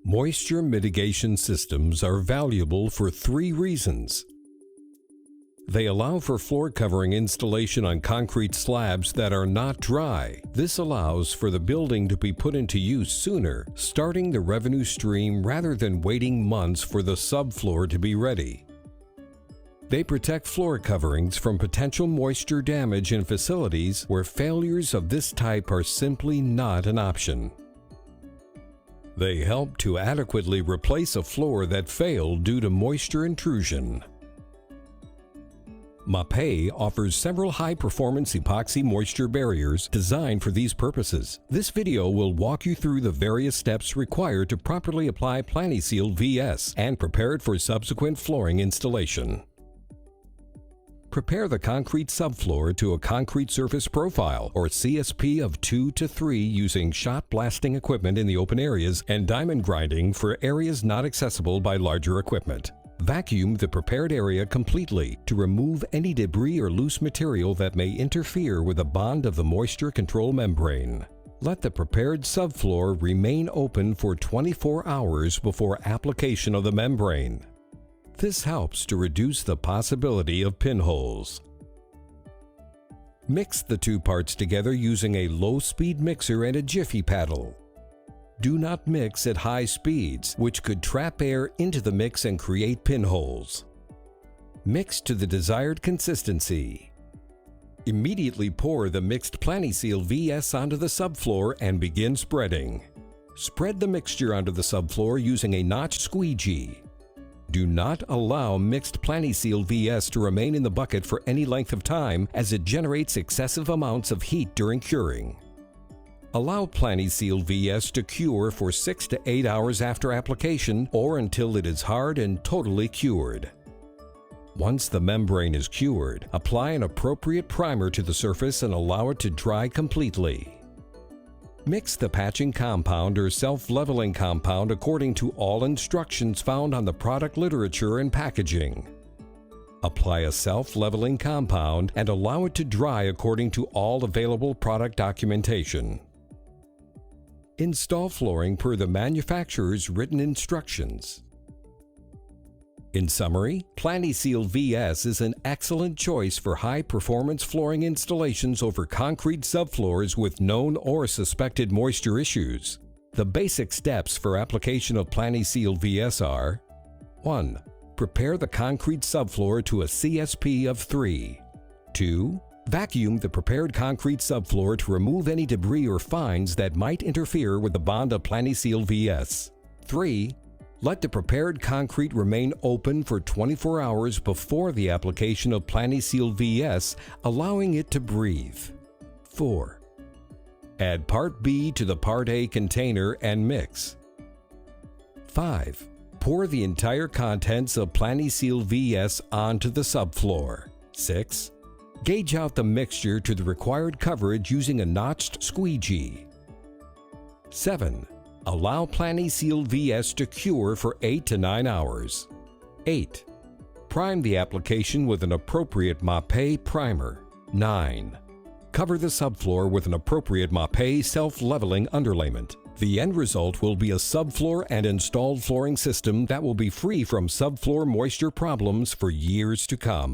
Moisture mitigation systems are valuable for three reasons. They allow for floor covering installation on concrete slabs that are not dry. This allows for the building to be put into use sooner, starting the revenue stream rather than waiting months for the subfloor to be ready. They protect floor coverings from potential moisture damage in facilities where failures of this type are simply not an option. They help to adequately replace a floor that failed due to moisture intrusion. Mapei offers several high-performance epoxy moisture barriers designed for these purposes. This video will walk you through the various steps required to properly apply Planiseal VS and prepare it for subsequent flooring installation. Prepare the concrete subfloor to a concrete surface profile or CSP of 2 to 3 using shot blasting equipment in the open areas and diamond grinding for areas not accessible by larger equipment. Vacuum the prepared area completely to remove any debris or loose material that may interfere with the bond of the moisture control membrane. Let the prepared subfloor remain open for 24 hours before application of the membrane. This helps to reduce the possibility of pinholes. Mix the two parts together using a low-speed mixer and a jiffy paddle. Do not mix at high speeds, which could trap air into the mix and create pinholes. Mix to the desired consistency. Immediately pour the mixed Planiseal VS onto the subfloor and begin spreading. Spread the mixture onto the subfloor using a notched squeegee. Do not allow mixed Planiseal VS to remain in the bucket for any length of time as it generates excessive amounts of heat during curing. Allow Planiseal VS to cure for 6 to 8 hours after application or until it is hard and totally cured. Once the membrane is cured, apply an appropriate primer to the surface and allow it to dry completely. Mix the patching compound or self-leveling compound according to all instructions found on the product literature and packaging. Apply a self-leveling compound and allow it to dry according to all available product documentation. Install flooring per the manufacturer's written instructions. In summary, Planiseal VS is an excellent choice for high-performance flooring installations over concrete subfloors with known or suspected moisture issues. The basic steps for application of Planiseal VS are: 1. Prepare the concrete subfloor to a CSP of 3. 2. Vacuum the prepared concrete subfloor to remove any debris or fines that might interfere with the bond of Planiseal VS. 3. Let the prepared concrete remain open for 24 hours before the application of Planiseal VS, allowing it to breathe. 4. Add Part B to the Part A container and mix. 5. Pour the entire contents of Planiseal VS onto the subfloor. 6. Gauge out the mixture to the required coverage using a notched squeegee. 7. Allow Planiseal VS to cure for 8 to 9 hours. 8. Prime the application with an appropriate Mapei primer. 9. Cover the subfloor with an appropriate Mapei self-leveling underlayment. The end result will be a subfloor and installed flooring system that will be free from subfloor moisture problems for years to come.